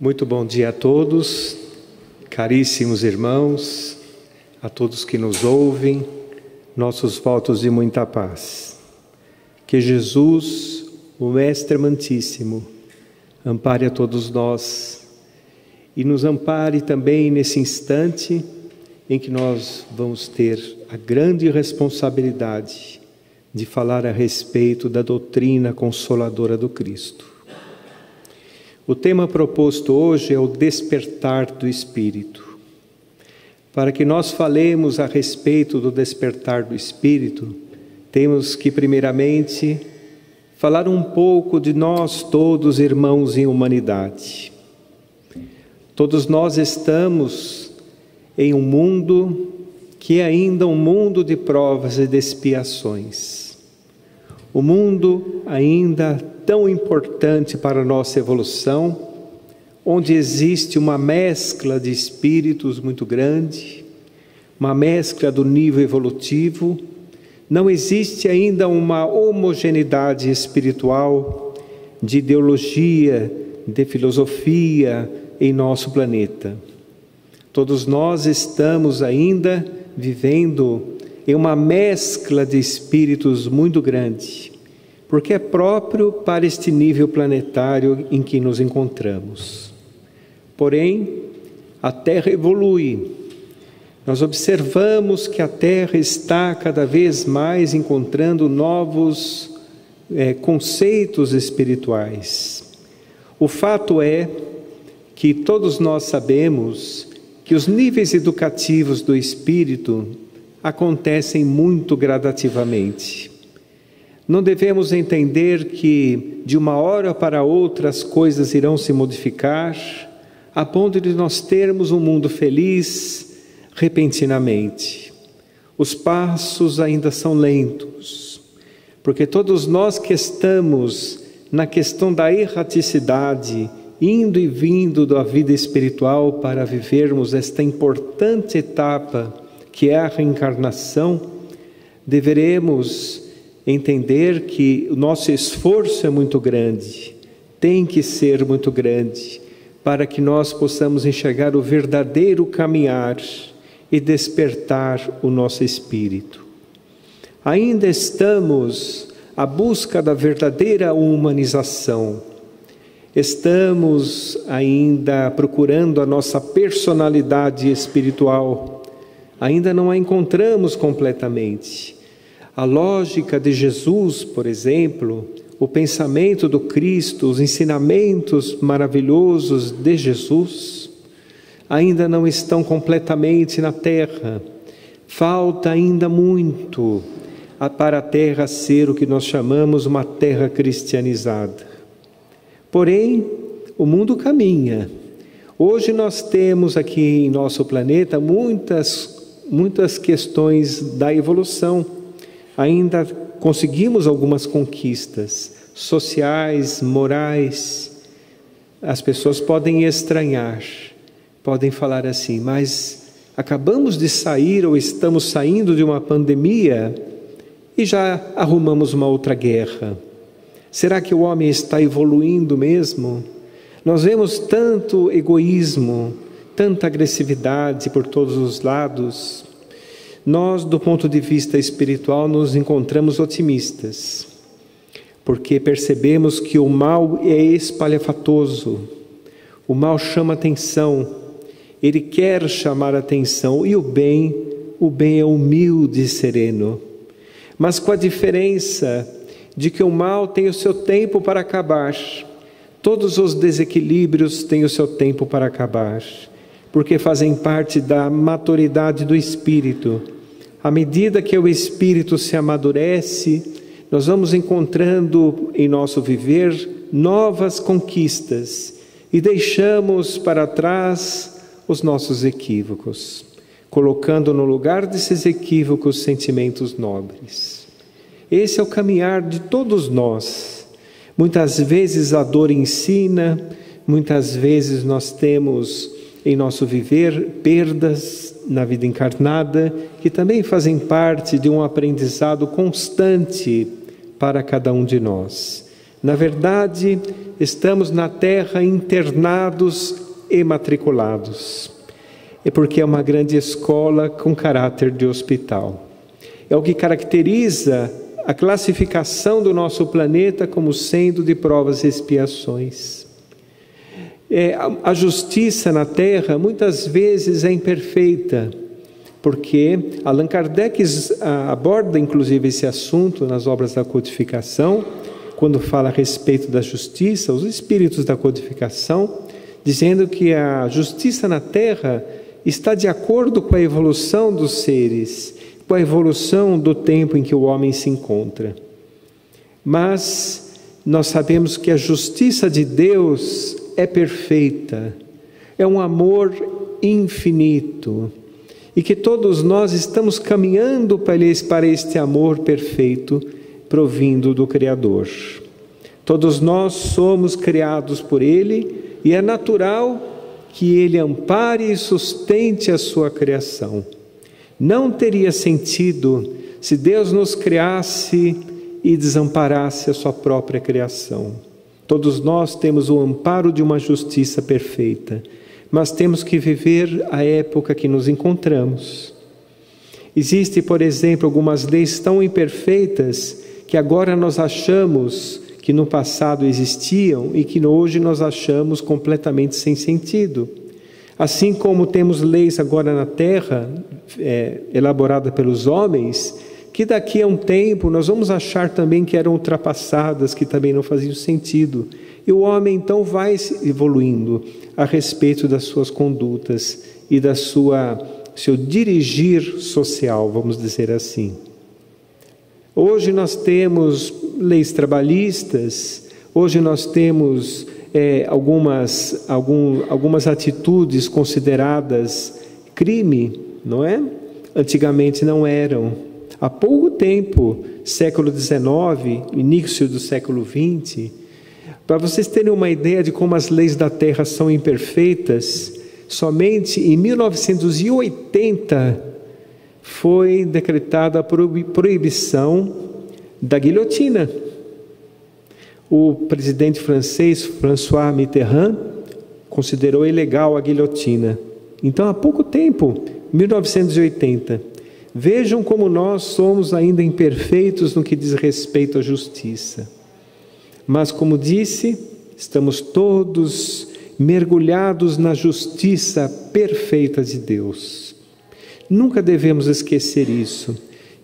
Muito bom dia a todos, caríssimos irmãos, a todos que nos ouvem, nossos votos de muita paz. Que Jesus, o Mestre amantíssimo, ampare a todos nós e nos ampare também nesse instante em que nós vamos ter a grande responsabilidade de falar a respeito da doutrina consoladora do Cristo. O tema proposto hoje é o despertar do Espírito. Para que nós falemos a respeito do despertar do Espírito, temos que primeiramente falar um pouco de nós todos, irmãos em humanidade. Todos nós estamos em um mundo que é ainda um mundo de provas e de expiações. O mundo ainda tão importante para a nossa evolução, onde existe uma mescla de espíritos muito grande, uma mescla do nível evolutivo, não existe ainda uma homogeneidade espiritual, de ideologia, de filosofia em nosso planeta. Todos nós estamos ainda vivendo em uma mescla de espíritos muito grande, porque é próprio para este nível planetário em que nos encontramos. Porém, a Terra evolui. Nós observamos que a Terra está cada vez mais encontrando novos conceitos espirituais. O fato é que todos nós sabemos que os níveis educativos do espírito acontecem muito gradativamente. Não devemos entender que de uma hora para outra as coisas irão se modificar, a ponto de nós termos um mundo feliz repentinamente. Os passos ainda são lentos, porque todos nós que estamos na questão da erraticidade, indo e vindo da vida espiritual para vivermos esta importante etapa que é a reencarnação, deveremos entender que o nosso esforço é muito grande, tem que ser muito grande, para que nós possamos enxergar o verdadeiro caminhar e despertar o nosso espírito. Ainda estamos à busca da verdadeira humanização. Estamos ainda procurando a nossa personalidade espiritual. Ainda não a encontramos completamente. A lógica de Jesus, por exemplo, o pensamento do Cristo, os ensinamentos maravilhosos de Jesus, ainda não estão completamente na Terra. Falta ainda muito para a Terra ser o que nós chamamos uma Terra cristianizada. Porém, o mundo caminha. Hoje nós temos aqui em nosso planeta muitas questões da evolução. Ainda conseguimos algumas conquistas sociais, morais. As pessoas podem estranhar, podem falar assim, mas acabamos de sair ou estamos saindo de uma pandemia e já arrumamos uma outra guerra. Será que o homem está evoluindo mesmo? Nós vemos tanto egoísmo, tanta agressividade por todos os lados. Nós, do ponto de vista espiritual, nos encontramos otimistas, porque percebemos que o mal é espalhafatoso, o mal chama atenção, ele quer chamar atenção, e o bem é humilde e sereno, mas com a diferença de que o mal tem o seu tempo para acabar, todos os desequilíbrios têm o seu tempo para acabar, porque fazem parte da maturidade do Espírito. À medida que o Espírito se amadurece, nós vamos encontrando em nosso viver novas conquistas e deixamos para trás os nossos equívocos, colocando no lugar desses equívocos sentimentos nobres. Esse é o caminhar de todos nós. Muitas vezes a dor ensina, muitas vezes nós temos em nosso viver perdas na vida encarnada, que também fazem parte de um aprendizado constante para cada um de nós. Na verdade, estamos na terra internados e matriculados. É porque é uma grande escola com caráter de hospital. É o que caracteriza a classificação do nosso planeta como sendo de provas e expiações. A justiça na Terra muitas vezes é imperfeita, porque Allan Kardec aborda inclusive esse assunto nas obras da codificação, quando fala a respeito da justiça, os espíritos da codificação, dizendo que a justiça na Terra está de acordo com a evolução dos seres, com a evolução do tempo em que o homem se encontra. Mas nós sabemos que a justiça de Deus é perfeita, é um amor infinito, e que todos nós estamos caminhando para este amor perfeito, provindo do Criador. Todos nós somos criados por Ele, e é natural que Ele ampare e sustente a sua criação. Não teria sentido se Deus nos criasse e desamparasse a sua própria criação. Todos nós temos o amparo de uma justiça perfeita, mas temos que viver a época que nos encontramos. Existem, por exemplo, algumas leis tão imperfeitas que agora nós achamos que no passado existiam e que hoje nós achamos completamente sem sentido. Assim como temos leis agora na Terra, elaboradas pelos homens, que daqui a um tempo nós vamos achar também que eram ultrapassadas, que também não faziam sentido. E o homem então vai evoluindo a respeito das suas condutas e da seu dirigir social, vamos dizer assim. Hoje nós temos leis trabalhistas, hoje nós temos algumas atitudes consideradas crime, não é? Antigamente não eram. Há pouco tempo, século XIX, início do século XX, para vocês terem uma ideia de como as leis da Terra são imperfeitas, somente em 1980 foi decretada a proibição da guilhotina. O presidente francês, François Mitterrand, considerou ilegal a guilhotina. Então, há pouco tempo, 1980. Vejam como nós somos ainda imperfeitos no que diz respeito à justiça. Mas, como disse, estamos todos mergulhados na justiça perfeita de Deus. Nunca devemos esquecer isso,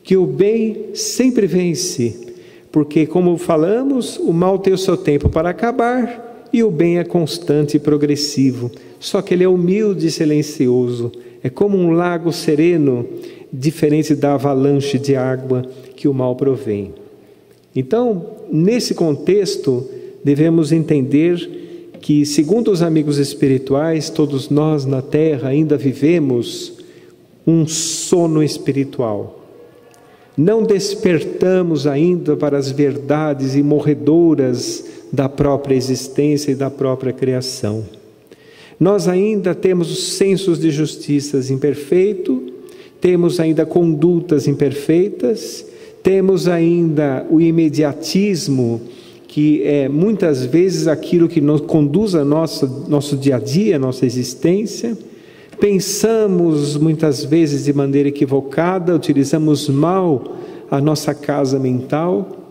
que o bem sempre vence, porque, como falamos, o mal tem o seu tempo para acabar e o bem é constante e progressivo, só que ele é humilde e silencioso, é como um lago sereno, diferente da avalanche de água que o mal provém. Então, nesse contexto, devemos entender que, segundo os amigos espirituais, todos nós na Terra ainda vivemos um sono espiritual. Não despertamos ainda para as verdades imorredoras da própria existência e da própria criação. Nós ainda temos os sensos de justiça imperfeitos, temos ainda condutas imperfeitas, temos ainda o imediatismo, que é muitas vezes aquilo que nos conduz a nosso dia a dia, a nossa existência. Pensamos muitas vezes de maneira equivocada, utilizamos mal a nossa casa mental,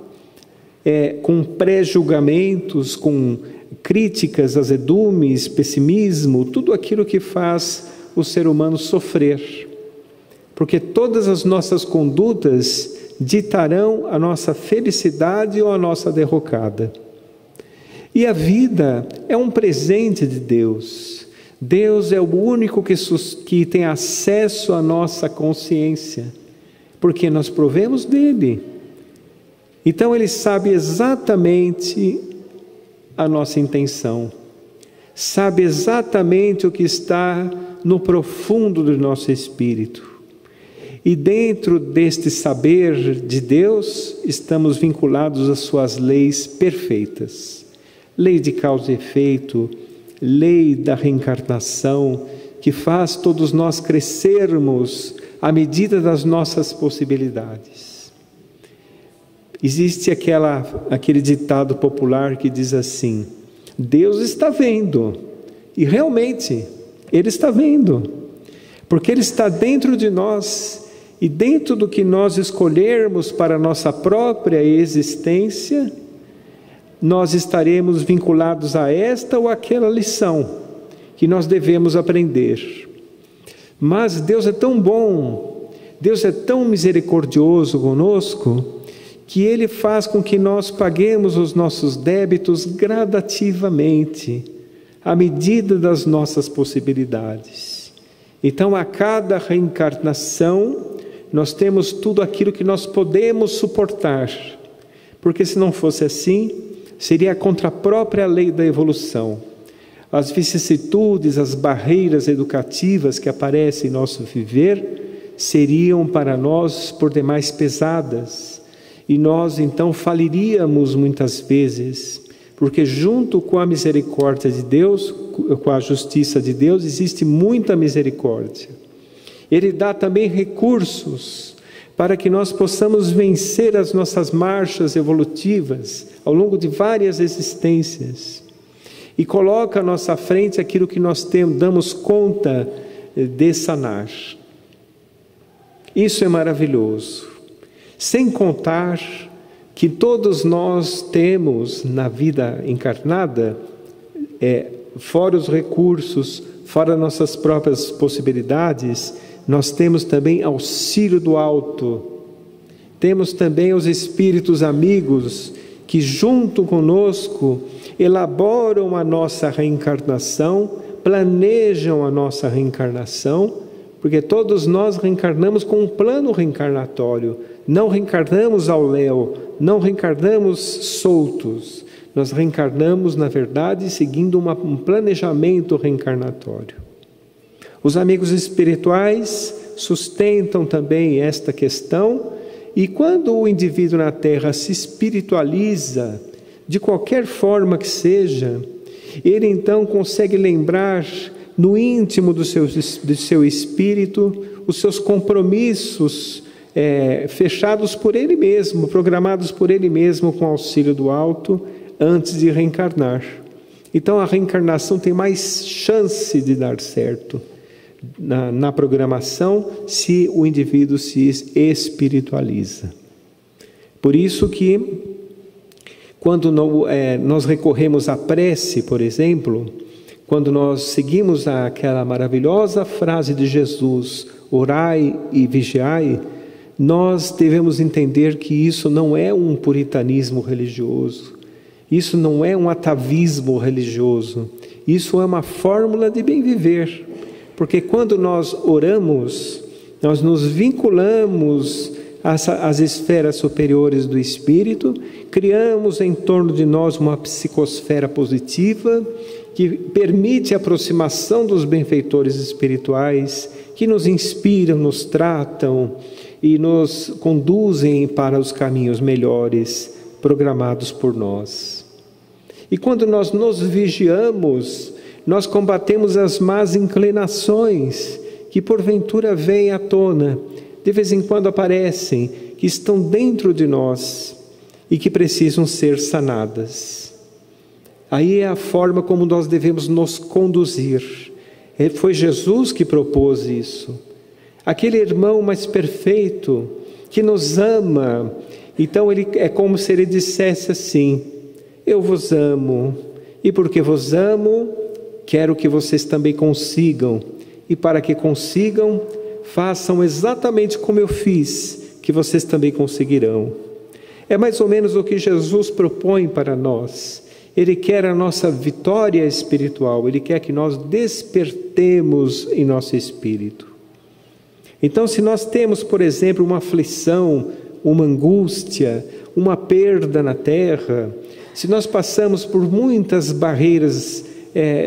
com pré-julgamentos, com críticas, azedumes, pessimismo, tudo aquilo que faz o ser humano sofrer. Porque todas as nossas condutas ditarão a nossa felicidade ou a nossa derrocada. E a vida é um presente de Deus. Deus é o único que tem acesso à nossa consciência, porque nós provemos dele. Então Ele sabe exatamente a nossa intenção, sabe exatamente o que está no profundo do nosso espírito. E dentro deste saber de Deus, estamos vinculados às suas leis perfeitas. Lei de causa e efeito, lei da reencarnação, que faz todos nós crescermos à medida das nossas possibilidades. Existe aquele ditado popular que diz assim: Deus está vendo. E realmente, Ele está vendo. Porque Ele está dentro de nós. E dentro do que nós escolhermos para a nossa própria existência, nós estaremos vinculados a esta ou aquela lição que nós devemos aprender. Mas Deus é tão bom, Deus é tão misericordioso conosco, que Ele faz com que nós paguemos os nossos débitos gradativamente, à medida das nossas possibilidades. Então, a cada reencarnação, nós temos tudo aquilo que nós podemos suportar, porque se não fosse assim, seria contra a própria lei da evolução. As vicissitudes, as barreiras educativas que aparecem em nosso viver, seriam para nós por demais pesadas, e nós então faliríamos muitas vezes, porque junto com a misericórdia de Deus, com a justiça de Deus, existe muita misericórdia. Ele dá também recursos para que nós possamos vencer as nossas marchas evolutivas ao longo de várias existências. E coloca à nossa frente aquilo que nós damos conta de sanar. Isso é maravilhoso. Sem contar que todos nós temos na vida encarnada, fora os recursos, fora nossas próprias possibilidades, nós temos também auxílio do alto. Temos também os espíritos amigos que junto conosco elaboram a nossa reencarnação, planejam a nossa reencarnação, porque todos nós reencarnamos com um plano reencarnatório, não reencarnamos ao léu, não reencarnamos soltos, nós reencarnamos, na verdade, seguindo um planejamento reencarnatório. Os amigos espirituais sustentam também esta questão, e quando o indivíduo na Terra se espiritualiza, de qualquer forma que seja, ele então consegue lembrar no íntimo do seu espírito os seus compromissos fechados por ele mesmo, programados por ele mesmo com auxílio do alto, antes de reencarnar. Então a reencarnação tem mais chance de dar certo na programação se o indivíduo se espiritualiza. Por isso que quando nós recorremos à prece, por exemplo, quando nós seguimos aquela maravilhosa frase de Jesus, orai e vigiai, nós devemos entender que isso não é um puritanismo religioso, isso não é um atavismo religioso, isso é uma fórmula de bem viver, porque quando nós oramos, nós nos vinculamos às esferas superiores do Espírito, criamos em torno de nós uma psicosfera positiva, que permite a aproximação dos benfeitores espirituais, que nos inspiram, nos tratam e nos conduzem para os caminhos melhores programados por nós. E quando nós nos vigiamos, nós combatemos as más inclinações que porventura vêm à tona, de vez em quando aparecem, que estão dentro de nós e que precisam ser sanadas. Aí é a forma como nós devemos nos conduzir. Foi Jesus que propôs isso. Aquele irmão mais perfeito, que nos ama, então é como se ele dissesse assim: eu vos amo, e porque vos amo, quero que vocês também consigam, e para que consigam, façam exatamente como eu fiz, que vocês também conseguirão. É mais ou menos o que Jesus propõe para nós. Ele quer a nossa vitória espiritual, Ele quer que nós despertemos em nosso espírito. Então, se nós temos, por exemplo, uma aflição, uma angústia, uma perda na terra, se nós passamos por muitas barreiras,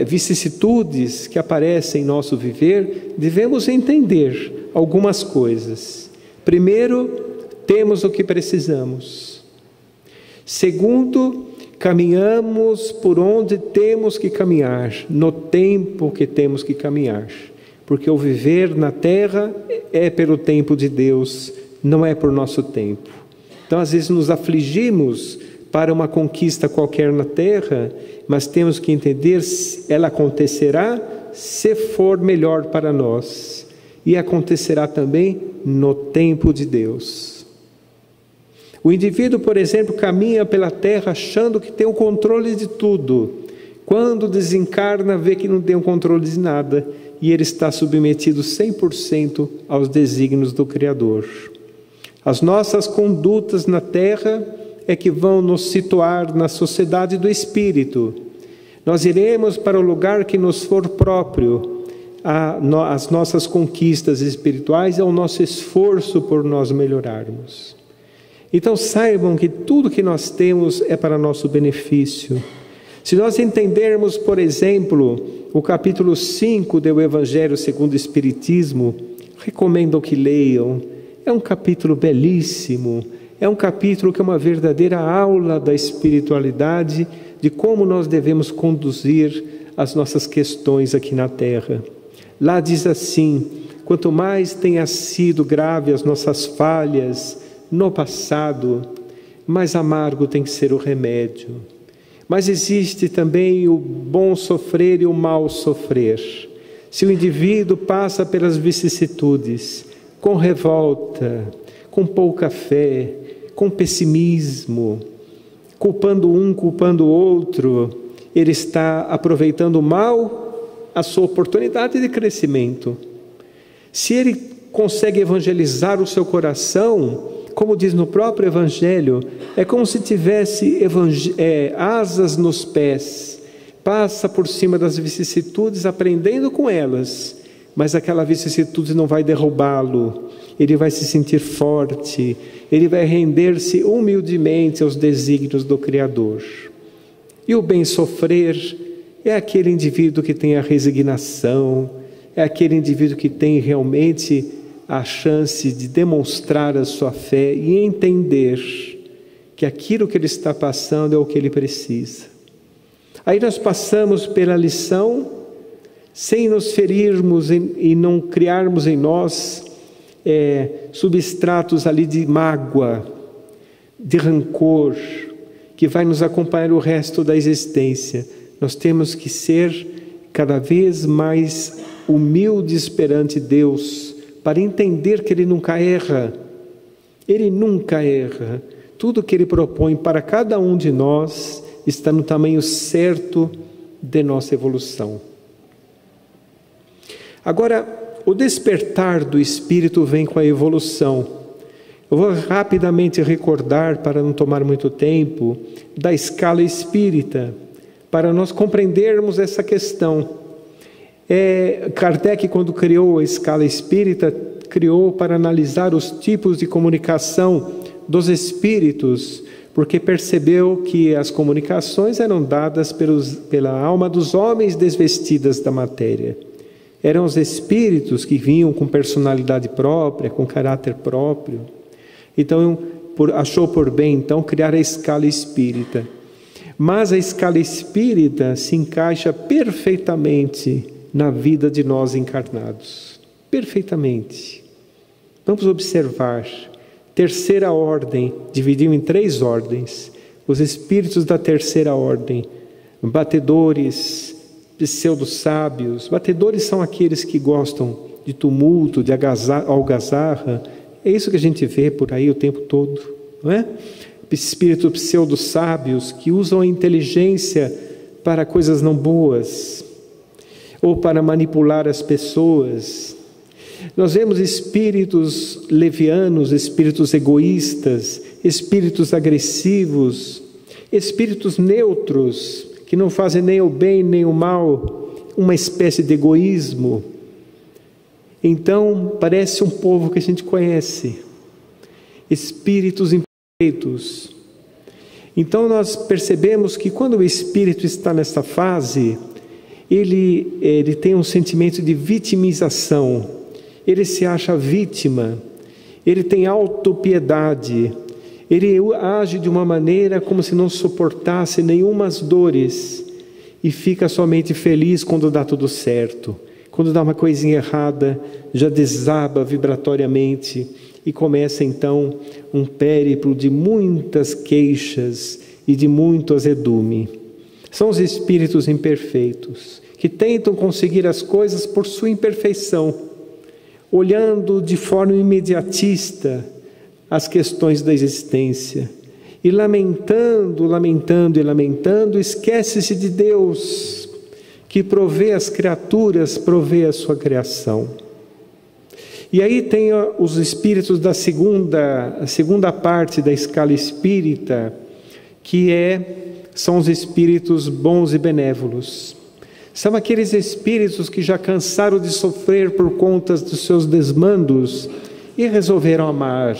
vicissitudes que aparecem em nosso viver, devemos entender algumas coisas. Primeiro, temos o que precisamos. Segundo, caminhamos por onde temos que caminhar, no tempo que temos que caminhar, porque o viver na terra é pelo tempo de Deus, não é por nosso tempo. Então, às vezes, nos afligimos para uma conquista qualquer na terra, mas temos que entender que ela acontecerá se for melhor para nós. E acontecerá também no tempo de Deus. O indivíduo, por exemplo, caminha pela terra achando que tem o controle de tudo. Quando desencarna, vê que não tem o controle de nada. E ele está submetido 100% aos desígnios do Criador. As nossas condutas na terra é que vão nos situar na sociedade do Espírito. Nós iremos para o lugar que nos for próprio. As nossas conquistas espirituais é o nosso esforço por nós melhorarmos. Então saibam que tudo que nós temos é para nosso benefício. Se nós entendermos, por exemplo, o capítulo 5 do Evangelho segundo o Espiritismo, recomendo que leiam. É um capítulo belíssimo, é um capítulo que é uma verdadeira aula da espiritualidade, de como nós devemos conduzir as nossas questões aqui na Terra. Lá diz assim: quanto mais tenha sido grave as nossas falhas no passado, mais amargo tem que ser o remédio. Mas existe também o bom sofrer e o mal sofrer. Se o indivíduo passa pelas vicissitudes, com revolta, com pouca fé, com pessimismo, culpando um, culpando o outro, ele está aproveitando mal a sua oportunidade de crescimento. Se ele consegue evangelizar o seu coração, como diz no próprio Evangelho, é como se tivesse asas nos pés, passa por cima das vicissitudes, aprendendo com elas, mas aquela vicissitude não vai derrubá-lo, ele vai se sentir forte, ele vai render-se humildemente aos desígnios do Criador. E o bem sofrer é aquele indivíduo que tem a resignação, é aquele indivíduo que tem realmente a chance de demonstrar a sua fé e entender que aquilo que ele está passando é o que ele precisa. Aí nós passamos pela lição sem nos ferirmos e não criarmos em nós substratos ali de mágoa, de rancor, que vai nos acompanhar o resto da existência. Nós temos que ser cada vez mais humildes perante Deus, para entender que Ele nunca erra. Ele nunca erra. Tudo que Ele propõe para cada um de nós está no tamanho certo de nossa evolução. Agora, o despertar do Espírito vem com a evolução. Eu vou rapidamente recordar, para não tomar muito tempo, da escala espírita, para nós compreendermos essa questão. Kardec, quando criou a escala espírita, criou para analisar os tipos de comunicação dos espíritos, porque percebeu que as comunicações eram dadas pela alma dos homens desvestidas da matéria. Eram os espíritos que vinham com personalidade própria, com caráter próprio. Então, achou por bem, então, criar a escala espírita. Mas a escala espírita se encaixa perfeitamente na vida de nós encarnados. Perfeitamente. Vamos observar. Terceira ordem, dividiu em 3 ordens. Os espíritos da terceira ordem, batedores, pseudo-sábios. Batedores são aqueles que gostam de tumulto, de algazarra. É isso que a gente vê por aí o tempo todo, não é? Espíritos pseudo-sábios que usam a inteligência para coisas não boas, ou para manipular as pessoas. Nós vemos espíritos levianos, espíritos egoístas, espíritos agressivos, espíritos neutros, que não fazem nem o bem nem o mal, uma espécie de egoísmo. Então, parece um povo que a gente conhece, espíritos imperfeitos. Então, nós percebemos que quando o espírito está nessa fase, ele tem um sentimento de vitimização, ele se acha vítima, ele tem autopiedade, ele age de uma maneira como se não suportasse nenhumas dores e fica somente feliz quando dá tudo certo. Quando dá uma coisinha errada, já desaba vibratoriamente e começa então um périplo de muitas queixas e de muito azedume. São os espíritos imperfeitos, que tentam conseguir as coisas por sua imperfeição, olhando de forma imediatista as questões da existência, e lamentando, esquece-se de Deus, que provê as criaturas, provê a sua criação. E aí tem os espíritos da segunda parte da escala espírita, que são os espíritos bons e benévolos. São aqueles espíritos que já cansaram de sofrer por conta dos seus desmandos e resolveram amar.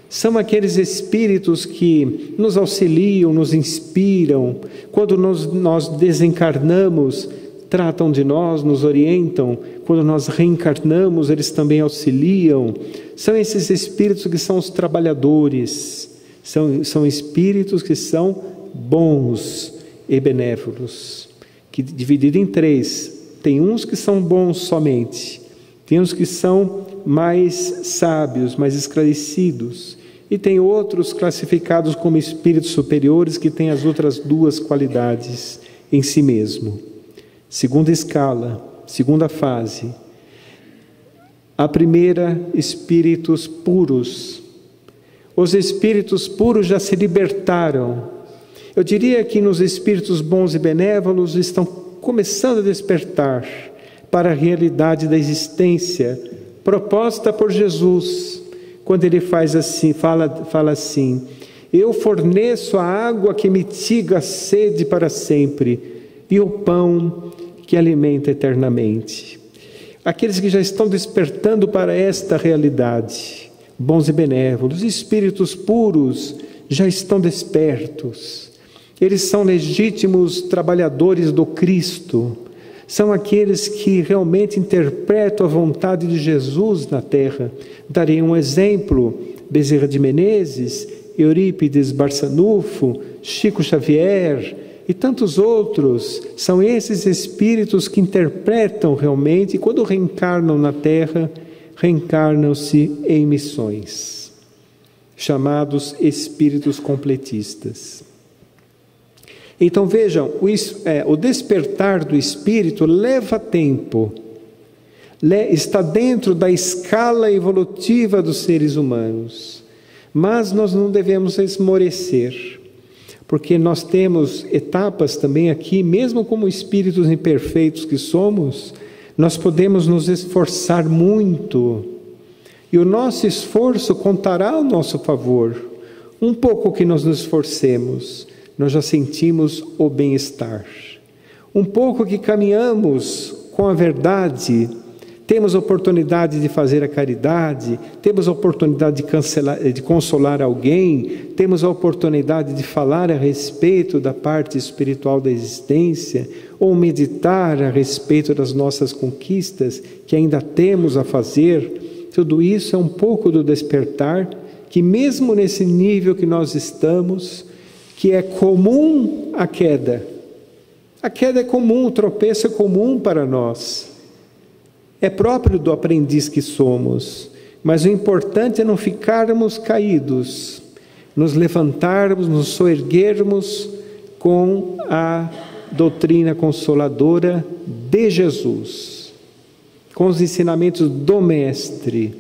São aqueles espíritos que nos auxiliam, nos inspiram. Quando nós desencarnamos, tratam de nós, nos orientam. Quando nós reencarnamos, eles também auxiliam. São esses espíritos que são os trabalhadores. São espíritos que são bons e benévolos. Que dividido em três. Tem uns que são bons somente. Tem uns que são mais sábios, mais esclarecidos. E tem outros classificados como espíritos superiores que têm as outras duas qualidades em si mesmo. Segunda escala, segunda fase. A primeira, espíritos puros. Os espíritos puros já se libertaram. Eu diria que nos espíritos bons e benévolos estão começando a despertar para a realidade da existência proposta por Jesus. Quando ele faz assim, fala assim: eu forneço a água que mitiga a sede para sempre e o pão que alimenta eternamente. Aqueles que já estão despertando para esta realidade, bons e benévolos, espíritos puros, já estão despertos. Eles são legítimos trabalhadores do Cristo. São aqueles que realmente interpretam a vontade de Jesus na terra. Darei um exemplo: Bezerra de Menezes, Eurípides Barçanufo, Chico Xavier e tantos outros. São esses espíritos que interpretam realmente, e quando reencarnam na terra, reencarnam-se em missões, chamados espíritos completistas. Então vejam, o despertar do espírito leva tempo, está dentro da escala evolutiva dos seres humanos, mas nós não devemos esmorecer, porque nós temos etapas também aqui, mesmo como espíritos imperfeitos que somos, nós podemos nos esforçar muito, e o nosso esforço contará ao nosso favor. Um pouco que nós nos esforcemos, nós já sentimos o bem-estar. Um pouco que caminhamos com a verdade, temos a oportunidade de fazer a caridade, temos a oportunidade de consolar alguém, temos a oportunidade de falar a respeito da parte espiritual da existência, ou meditar a respeito das nossas conquistas que ainda temos a fazer. Tudo isso é um pouco do despertar, que mesmo nesse nível que nós estamos, que é comum a queda. A queda é comum, o tropeço é comum para nós. É próprio do aprendiz que somos. Mas o importante é não ficarmos caídos, nos levantarmos, nos soerguermos com a doutrina consoladora de Jesus, com os ensinamentos do Mestre,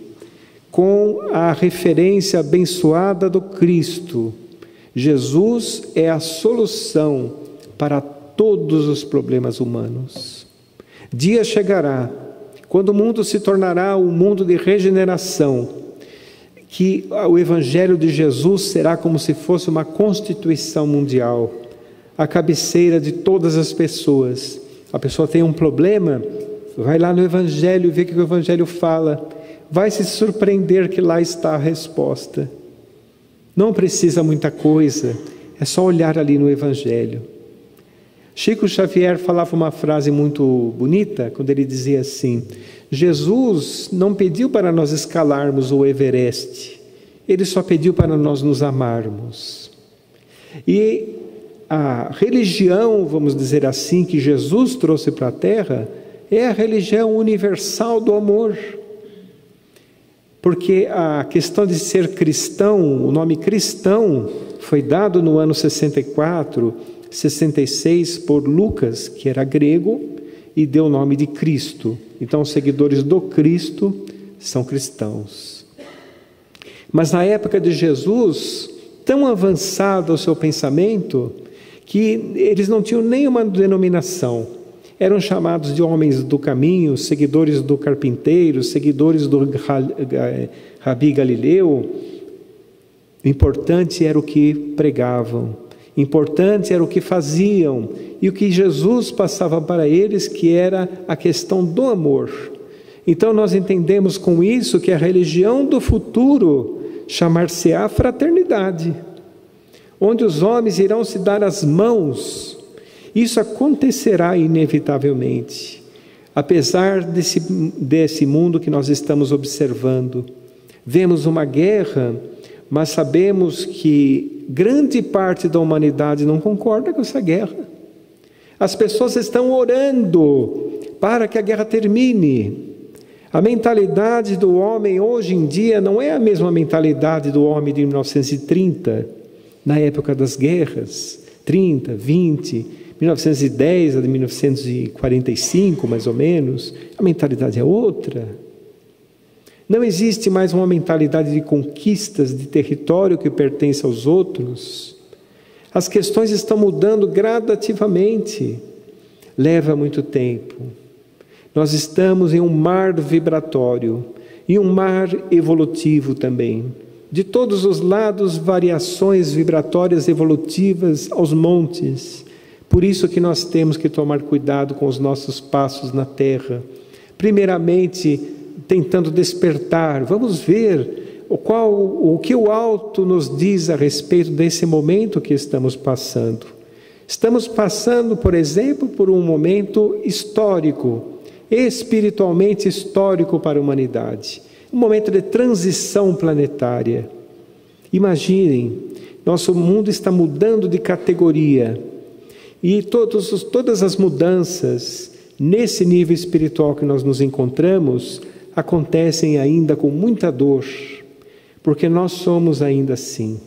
com a referência abençoada do Cristo. Jesus é a solução para todos os problemas humanos. Dia chegará, quando o mundo se tornará um mundo de regeneração, que o Evangelho de Jesus será como se fosse uma constituição mundial, a cabeceira de todas as pessoas. A pessoa tem um problema, vai lá no Evangelho e vê o que o Evangelho fala, vai se surpreender que lá está a resposta. Não precisa muita coisa, é só olhar ali no Evangelho. Chico Xavier falava uma frase muito bonita, quando ele dizia assim: Jesus não pediu para nós escalarmos o Everest, Ele só pediu para nós nos amarmos. E a religião, vamos dizer assim, que Jesus trouxe para a Terra, é a religião universal do amor. porque a questão de ser cristão, o nome cristão, foi dado no ano 64, 66 por Lucas, que era grego, e deu o nome de Cristo. Então, os seguidores do Cristo são cristãos. Mas na época de Jesus, tão avançado o seu pensamento, que eles não tinham nenhuma denominação. Eram chamados de homens do caminho, seguidores do carpinteiro, seguidores do Rabi Galileu. O importante era o que pregavam, o importante era o que faziam, e o que Jesus passava para eles, que era a questão do amor. Então nós entendemos com isso que a religião do futuro chamar-se-á fraternidade, onde os homens irão se dar as mãos. Isso acontecerá inevitavelmente, apesar desse mundo que nós estamos observando. Vemos uma guerra, mas sabemos que grande parte da humanidade não concorda com essa guerra. As pessoas estão orando para que a guerra termine. A mentalidade do homem hoje em dia não é a mesma mentalidade do homem de 1930, na época das guerras, 30, 20, 1910 a 1945, mais ou menos. A mentalidade é outra. Não existe mais uma mentalidade de conquistas de território que pertence aos outros. As questões estão mudando gradativamente. Leva muito tempo. Nós estamos em um mar vibratório e um mar evolutivo também. De todos os lados, variações vibratórias evolutivas aos montes. Por isso que nós temos que tomar cuidado com os nossos passos na terra. Primeiramente, tentando despertar. Vamos ver o que o alto nos diz a respeito desse momento que estamos passando. Estamos passando, por exemplo, por um momento histórico, espiritualmente histórico para a humanidade. Um momento de transição planetária. Imaginem, nosso mundo está mudando de categoria. E todas as mudanças nesse nível espiritual que nós nos encontramos acontecem ainda com muita dor, porque nós somos ainda assim.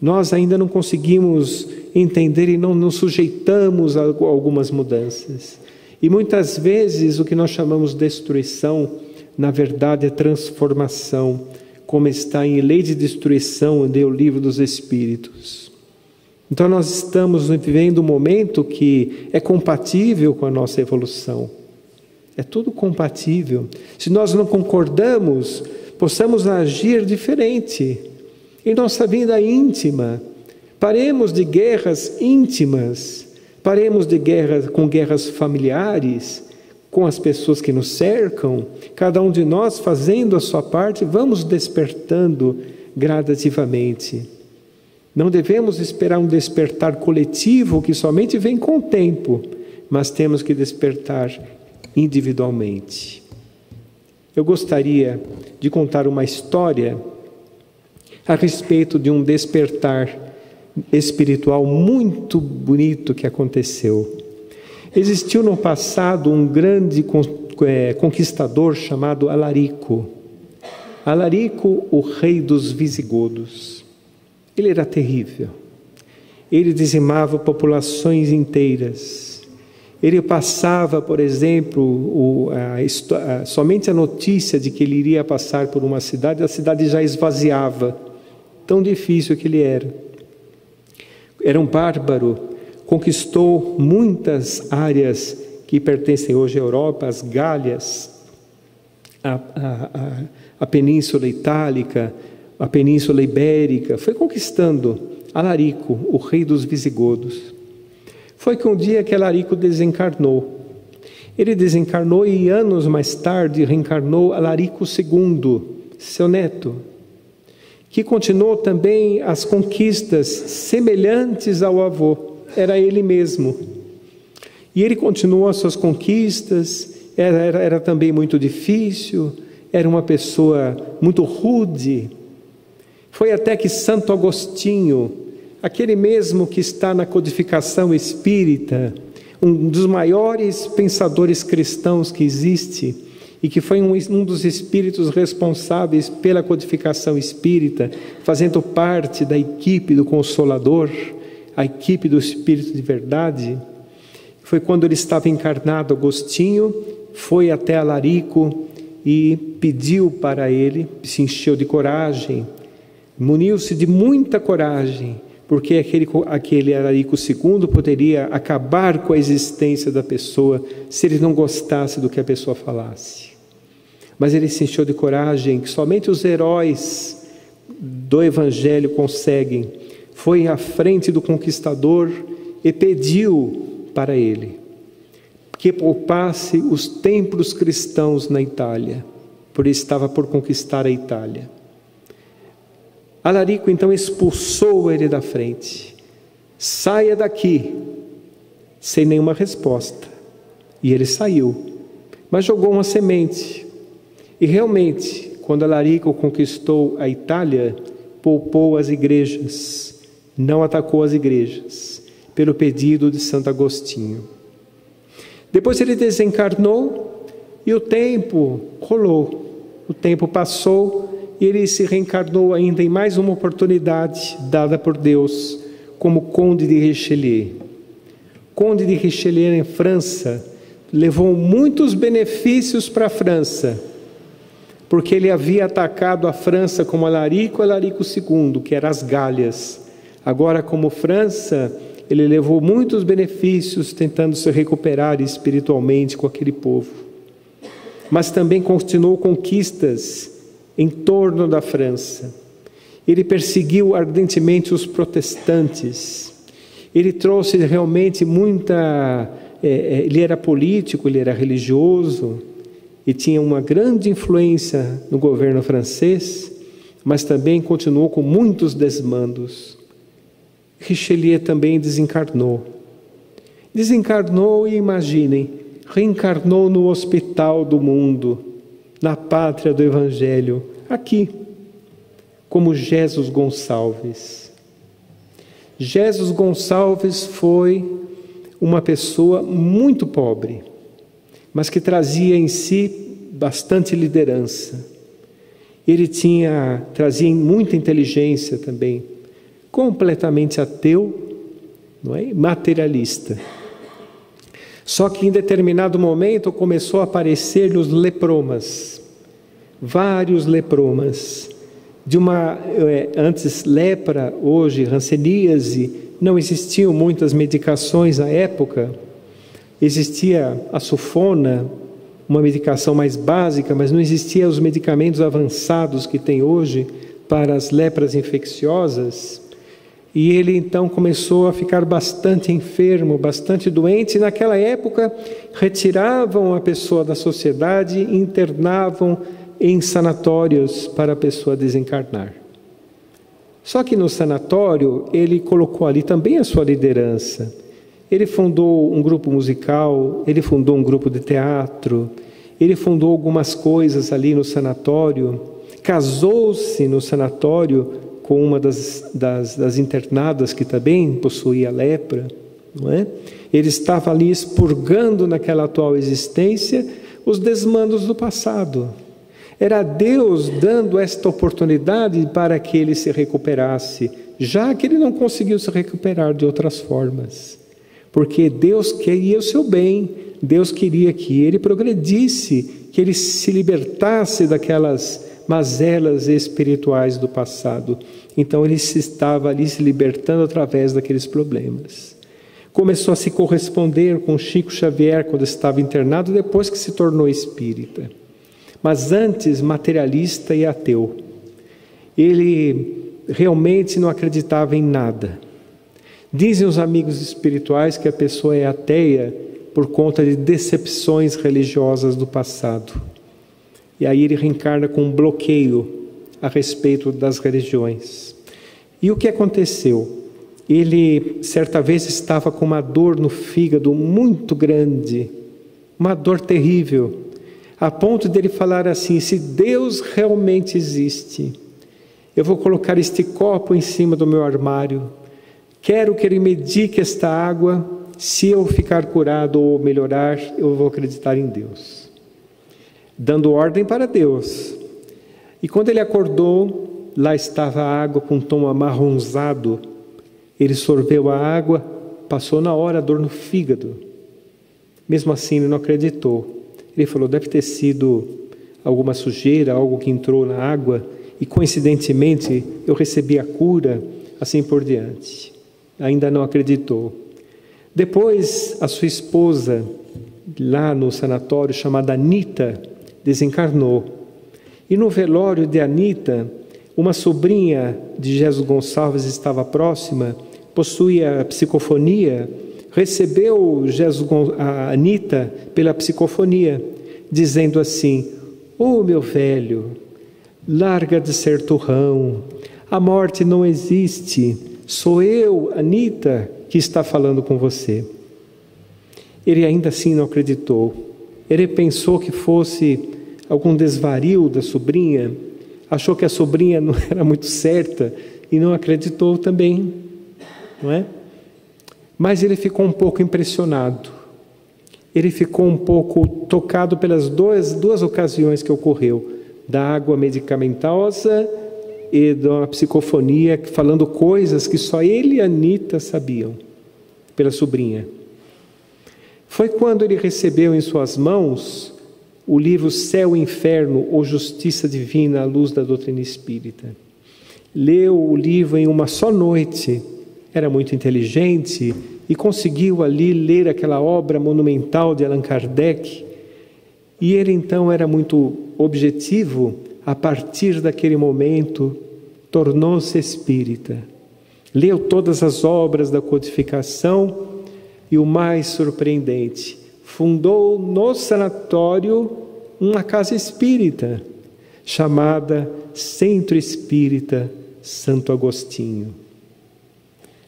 Nós ainda não conseguimos entender e não nos sujeitamos a algumas mudanças. E muitas vezes o que nós chamamos de destruição, na verdade é transformação, como está em Lei de Destruição, onde é o Livro dos Espíritos. Então nós estamos vivendo um momento que é compatível com a nossa evolução. É tudo compatível. Se nós não concordamos, possamos agir diferente em nossa vida íntima. Paremos de guerras íntimas, paremos de guerras familiares, com as pessoas que nos cercam, cada um de nós fazendo a sua parte, vamos despertando gradativamente. Não devemos esperar um despertar coletivo que somente vem com o tempo, mas temos que despertar individualmente. Eu gostaria de contar uma história a respeito de um despertar espiritual muito bonito que aconteceu. Existiu no passado um grande conquistador chamado Alarico. Alarico, o rei dos visigodos. Ele era terrível. Ele dizimava populações inteiras. Ele passava, por exemplo, somente a notícia de que ele iria passar por uma cidade, a cidade já esvaziava. Tão difícil que ele era. Era um bárbaro, conquistou muitas áreas que pertencem hoje à Europa, as Gálias, a Península Itálica, a Península Ibérica, foi conquistando. Alarico, o rei dos visigodos. Foi que um dia que Alarico desencarnou. Ele desencarnou e anos mais tarde reencarnou Alarico II, seu neto, que continuou também as conquistas semelhantes ao avô. Era ele mesmo. E ele continuou as suas conquistas, era também muito difícil, era uma pessoa muito rude. Foi até que Santo Agostinho, aquele mesmo que está na codificação espírita, um dos maiores pensadores cristãos que existe, e que foi um dos espíritos responsáveis pela codificação espírita, fazendo parte da equipe do Consolador, a equipe do Espírito de Verdade. Foi quando ele estava encarnado, Agostinho foi até Alarico e pediu para ele, se encheu de coragem, muniu-se de muita coragem, porque aquele Alarico II poderia acabar com a existência da pessoa se ele não gostasse do que a pessoa falasse. Mas ele se encheu de coragem, que somente os heróis do Evangelho conseguem. Foi à frente do conquistador e pediu para ele que poupasse os templos cristãos na Itália, porque estava por conquistar a Itália. Alarico então expulsou ele da frente. Saia daqui, sem nenhuma resposta. E ele saiu, mas jogou uma semente. E realmente, quando Alarico conquistou a Itália, poupou as igrejas, não atacou as igrejas, pelo pedido de Santo Agostinho. Depois ele desencarnou e o tempo rolou, o tempo passou e ele se reencarnou ainda em mais uma oportunidade dada por Deus como Conde de Richelieu. Conde de Richelieu em França levou muitos benefícios para a França, porque ele havia atacado a França como Alarico II, que eram as Gálias. Agora, como França, ele levou muitos benefícios tentando se recuperar espiritualmente com aquele povo. Mas também continuou conquistas em torno da França. Ele perseguiu ardentemente os protestantes. Ele trouxe realmente muita... ele era político, ele era religioso, e tinha uma grande influência no governo francês, mas também continuou com muitos desmandos. Richelieu também desencarnou. Desencarnou e, imaginem, reencarnou no hospital do mundo, na pátria do Evangelho, aqui, como Jesus Gonçalves. Jesus Gonçalves foi uma pessoa muito pobre, mas que trazia em si bastante liderança. Ele trazia muita inteligência também, completamente ateu, não é? Materialista. Só que em determinado momento começou a aparecer os lepromas, vários lepromas, antes lepra, hoje hanseníase, não existiam muitas medicações à época, existia a sulfona, uma medicação mais básica, mas não existiam os medicamentos avançados que tem hoje para as lepras infecciosas. E ele então começou a ficar bastante enfermo, bastante doente, e naquela época retiravam a pessoa da sociedade e internavam em sanatórios para a pessoa desencarnar. Só que no sanatório ele colocou ali também a sua liderança. Ele fundou um grupo musical, ele fundou um grupo de teatro, ele fundou algumas coisas ali no sanatório, casou-se no sanatório com uma das internadas que também possuía lepra, não é? Ele estava ali expurgando naquela atual existência os desmandos do passado. Era Deus dando esta oportunidade para que ele se recuperasse, já que ele não conseguiu se recuperar de outras formas. Porque Deus queria o seu bem, Deus queria que ele progredisse, que ele se libertasse daquelas mazelas espirituais do passado. Então ele estava ali se libertando através daqueles problemas. Começou a se corresponder com Chico Xavier quando estava internado, depois que se tornou espírita. Mas antes materialista e ateu. Ele realmente não acreditava em nada. Dizem os amigos espirituais que a pessoa é ateia por conta de decepções religiosas do passado. E aí ele reencarna com um bloqueio a respeito das religiões. E o que aconteceu? Ele, certa vez, estava com uma dor no fígado muito grande, uma dor terrível, a ponto de ele falar assim: se Deus realmente existe, eu vou colocar este copo em cima do meu armário, quero que ele medique esta água, se eu ficar curado ou melhorar, eu vou acreditar em Deus. dando ordem para Deus. E quando ele acordou, lá estava a água com um tom amarronzado. Ele sorveu a água, passou na hora a dor no fígado. Mesmo assim, ele não acreditou. Ele falou, deve ter sido alguma sujeira, algo que entrou na água, e coincidentemente eu recebi a cura, assim por diante. Ainda não acreditou. Depois, a sua esposa, lá no sanatório, chamada Anita, desencarnou. E no velório de Anita, uma sobrinha de Jesus Gonçalves estava próxima, possuía psicofonia, recebeu a Anita pela psicofonia, dizendo assim, ô meu velho, larga de ser turrão, a morte não existe, sou eu, Anita, que está falando com você. Ele ainda assim não acreditou. Ele pensou que fosse algum desvario da sobrinha, achou que a sobrinha não era muito certa e não acreditou também, não é? Mas ele ficou um pouco impressionado. Ele ficou um pouco tocado pelas duas ocasiões que ocorreu, da água medicamentosa e da psicofonia, falando coisas que só ele e a Anita sabiam, pela sobrinha. Foi quando ele recebeu em suas mãos o livro Céu e Inferno ou Justiça Divina à Luz da Doutrina Espírita. Leu o livro em uma só noite, era muito inteligente e conseguiu ali ler aquela obra monumental de Allan Kardec. E ele então era muito objetivo, a partir daquele momento tornou-se espírita. Leu todas as obras da codificação e o mais surpreendente, fundou no sanatório uma casa espírita, chamada Centro Espírita Santo Agostinho.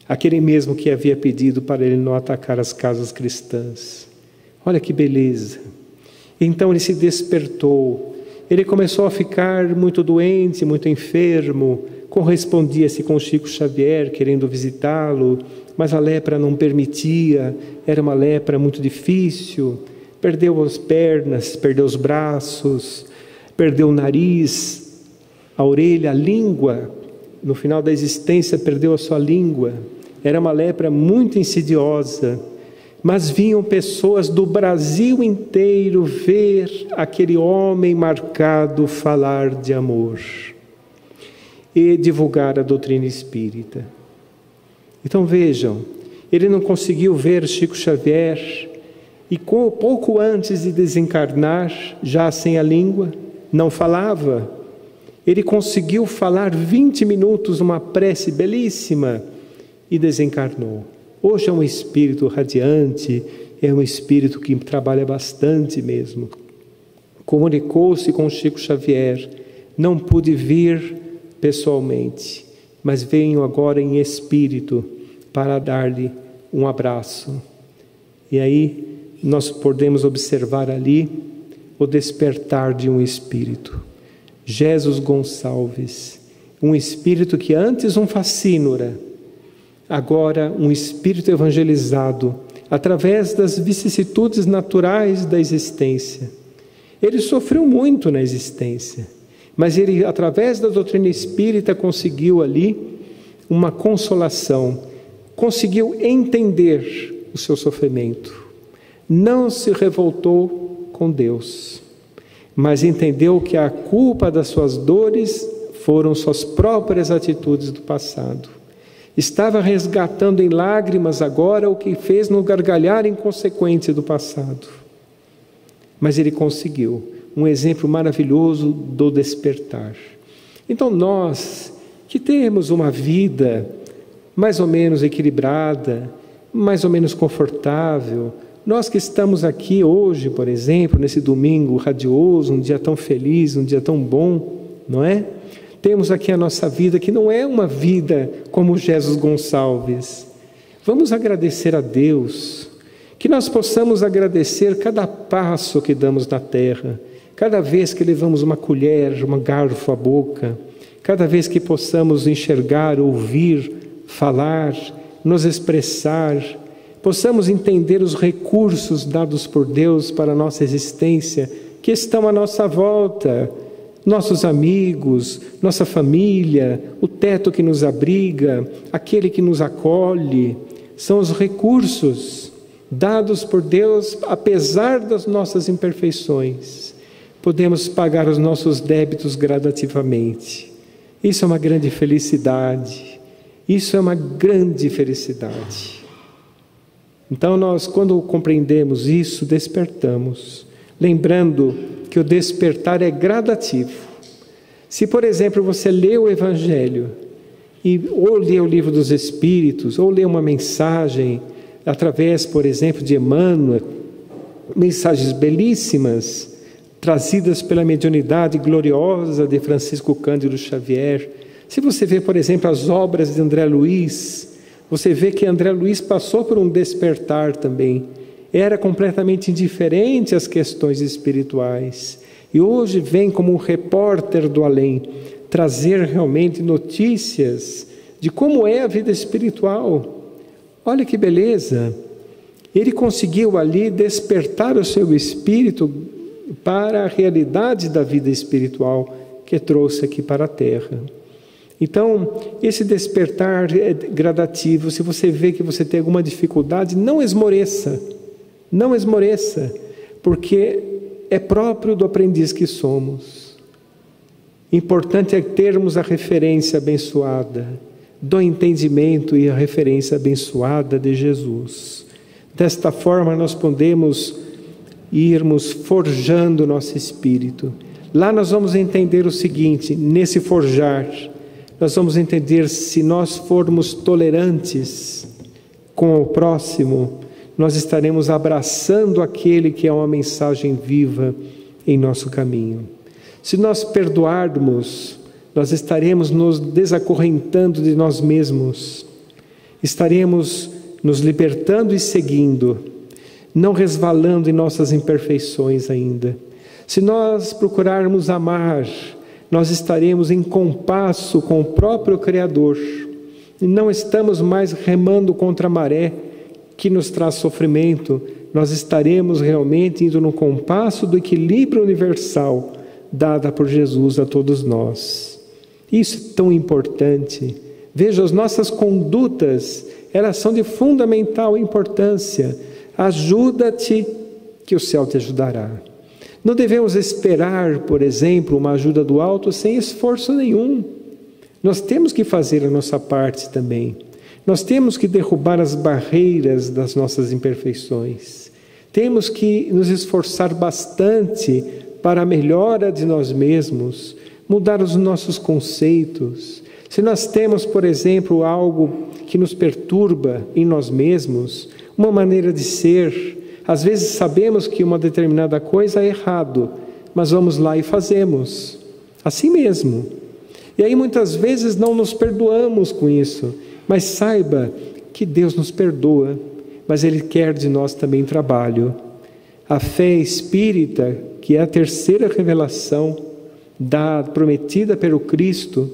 Aquele mesmo que havia pedido para ele não atacar as casas cristãs. Olha que beleza! Então ele se despertou, ele começou a ficar muito doente, muito enfermo, correspondia-se com Chico Xavier, querendo visitá-lo, mas a lepra não permitia, era uma lepra muito difícil, perdeu as pernas, perdeu os braços, perdeu o nariz, a orelha, a língua, no final da existência perdeu a sua língua, era uma lepra muito insidiosa, mas vinham pessoas do Brasil inteiro ver aquele homem marcado falar de amor e divulgar a doutrina espírita. Então vejam, ele não conseguiu ver Chico Xavier e pouco antes de desencarnar, já sem a língua, não falava. Ele conseguiu falar 20 minutos, uma prece belíssima e desencarnou. Hoje é um espírito radiante, é um espírito que trabalha bastante mesmo. Comunicou-se com Chico Xavier, não pude vir pessoalmente, mas venho agora em espírito para dar-lhe um abraço. E aí nós podemos observar ali o despertar de um espírito. Jesus Gonçalves, um espírito que antes um facínora, agora um espírito evangelizado, através das vicissitudes naturais da existência. Ele sofreu muito na existência, mas ele, através da doutrina espírita, conseguiu ali uma consolação, conseguiu entender o seu sofrimento. Não se revoltou com Deus, mas entendeu que a culpa das suas dores foram suas próprias atitudes do passado. Estava resgatando em lágrimas agora o que fez no gargalhar inconsequente do passado. Mas ele conseguiu um exemplo maravilhoso do despertar. Então nós, que temos uma vida mais ou menos equilibrada, mais ou menos confortável, nós que estamos aqui hoje, por exemplo, nesse domingo radioso, um dia tão feliz, um dia tão bom, não é? Temos aqui a nossa vida, que não é uma vida como Jesus Gonçalves. Vamos agradecer a Deus, que nós possamos agradecer cada passo que damos na terra, cada vez que levamos uma colher, um garfo à boca, cada vez que possamos enxergar, ouvir, falar, nos expressar, possamos entender os recursos dados por Deus para a nossa existência que estão à nossa volta, nossos amigos, nossa família, o teto que nos abriga, aquele que nos acolhe, são os recursos dados por Deus, apesar das nossas imperfeições. Podemos pagar os nossos débitos gradativamente. Isso é uma grande felicidade. Isso é uma grande felicidade. Então nós, quando compreendemos isso, despertamos, lembrando que o despertar é gradativo. Se, por exemplo, você lê o Evangelho, ou lê o Livro dos Espíritos, ou lê uma mensagem, através, por exemplo, de Emmanuel, mensagens belíssimas, trazidas pela mediunidade gloriosa de Francisco Cândido Xavier. Se você vê, por exemplo, as obras de André Luiz, você vê que André Luiz passou por um despertar também. Era completamente indiferente às questões espirituais. E hoje vem como um repórter do além, trazer realmente notícias de como é a vida espiritual. Olha que beleza! Ele conseguiu ali despertar o seu espírito para a realidade da vida espiritual que trouxe aqui para a Terra. Então, esse despertar é gradativo. Se você vê que você tem alguma dificuldade, não esmoreça. Não esmoreça, porque é próprio do aprendiz que somos. Importante é termos a referência abençoada do entendimento e a referência abençoada de Jesus. Desta forma, nós podemos irmos forjando o nosso espírito. Lá nós vamos entender o seguinte, nesse forjar, nós vamos entender se nós formos tolerantes com o próximo, nós estaremos abraçando aquele que é uma mensagem viva em nosso caminho. Se nós perdoarmos, nós estaremos nos desacorrentando de nós mesmos, estaremos nos libertando e seguindo, não resvalando em nossas imperfeições ainda. Se nós procurarmos amar, nós estaremos em compasso com o próprio Criador, e não estamos mais remando contra a maré, que nos traz sofrimento, nós estaremos realmente indo no compasso do equilíbrio universal dada por Jesus a todos nós. Isso é tão importante. Veja, as nossas condutas, elas são de fundamental importância. Ajuda-te, que o céu te ajudará. Não devemos esperar, por exemplo, uma ajuda do alto sem esforço nenhum. Nós temos que fazer a nossa parte também. Nós temos que derrubar as barreiras das nossas imperfeições. Temos que nos esforçar bastante para a melhora de nós mesmos, mudar os nossos conceitos. Se nós temos, por exemplo, algo que nos perturba em nós mesmos, uma maneira de ser, às vezes sabemos que uma determinada coisa é errado, mas vamos lá e fazemos, assim mesmo. E aí muitas vezes não nos perdoamos com isso, mas saiba que Deus nos perdoa, mas Ele quer de nós também trabalho. A fé espírita, que é a terceira revelação prometida pelo Cristo,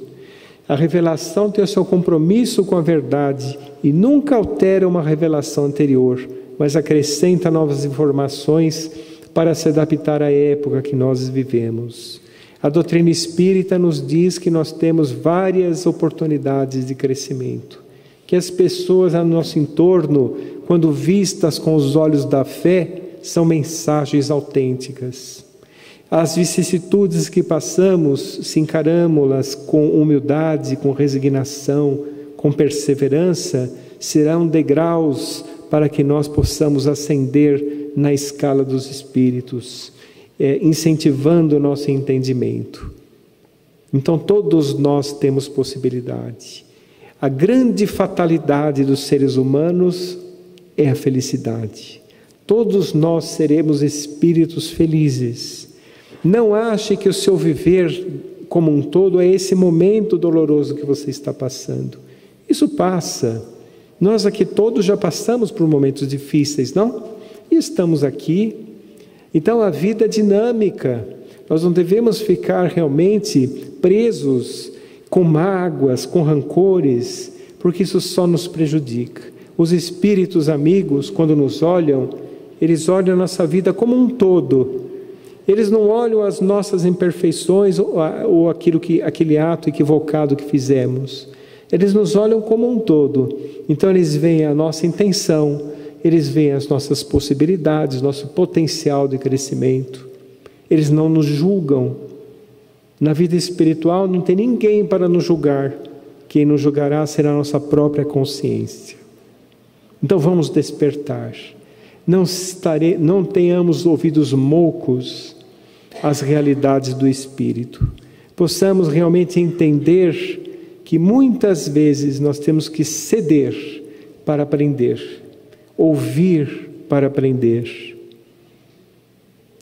a revelação tem o seu compromisso com a verdade e nunca altera uma revelação anterior, mas acrescenta novas informações para se adaptar à época que nós vivemos. A doutrina espírita nos diz que nós temos várias oportunidades de crescimento, que as pessoas ao nosso entorno, quando vistas com os olhos da fé, são mensagens autênticas. As vicissitudes que passamos, se encaramos-las com humildade, com resignação, com perseverança, serão degraus para que nós possamos ascender na escala dos espíritos, incentivando o nosso entendimento. Então todos nós temos possibilidade. A grande fatalidade dos seres humanos é a felicidade. Todos nós seremos espíritos felizes. Não ache que o seu viver como um todo é esse momento doloroso que você está passando. Isso passa. Nós aqui todos já passamos por momentos difíceis, não? E estamos aqui. Então a vida é dinâmica. Nós não devemos ficar realmente presos com mágoas, com rancores, porque isso só nos prejudica. Os espíritos amigos, quando nos olham, eles olham a nossa vida como um todo. Eles não olham as nossas imperfeições ou aquele ato equivocado que fizemos. Eles nos olham como um todo. Então eles veem a nossa intenção, eles veem as nossas possibilidades, nosso potencial de crescimento. Eles não nos julgam. Na vida espiritual não tem ninguém para nos julgar. Quem nos julgará será a nossa própria consciência. Então vamos despertar. Não tenhamos ouvidos moucos às realidades do Espírito. Possamos realmente entender que muitas vezes nós temos que ceder para aprender, ouvir para aprender.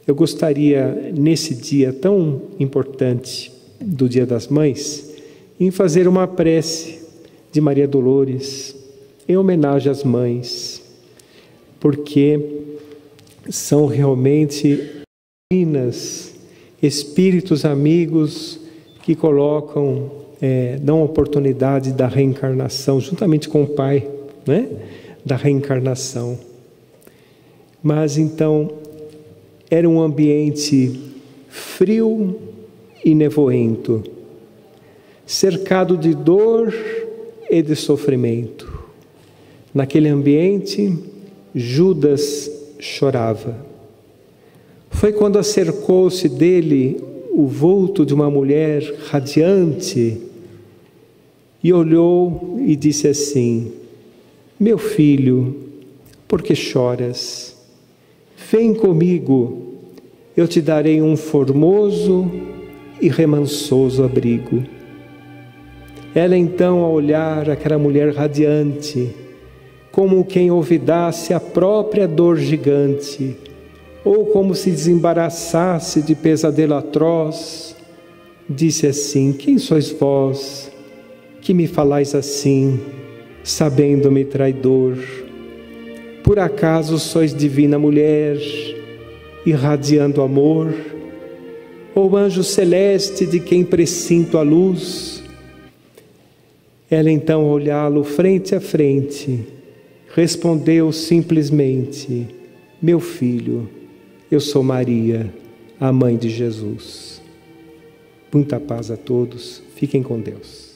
Eu gostaria, nesse dia tão importante do Dia das Mães, em fazer uma prece de Maria Dolores, em homenagem às mães, porque são realmente espíritos amigos que dão oportunidade da reencarnação, juntamente com o Pai, né? Da reencarnação. Mas então, era um ambiente frio e nevoento, cercado de dor e de sofrimento. Naquele ambiente, Judas chorava. Foi quando acercou-se dele o vulto de uma mulher radiante e olhou e disse assim: meu filho, por que choras? Vem comigo, eu te darei um formoso e remansoso abrigo. Ela então, ao olhar aquela mulher radiante, como quem olvidasse a própria dor gigante, ou como se desembaraçasse de pesadelo atroz, disse assim: quem sois vós, que me falais assim, sabendo-me traidor? Por acaso sois divina mulher, irradiando amor, ou anjo celeste de quem presinto a luz? Ela então, ao olhá-lo frente a frente, respondeu simplesmente: meu filho, eu sou Maria, a mãe de Jesus. Muita paz a todos, fiquem com Deus.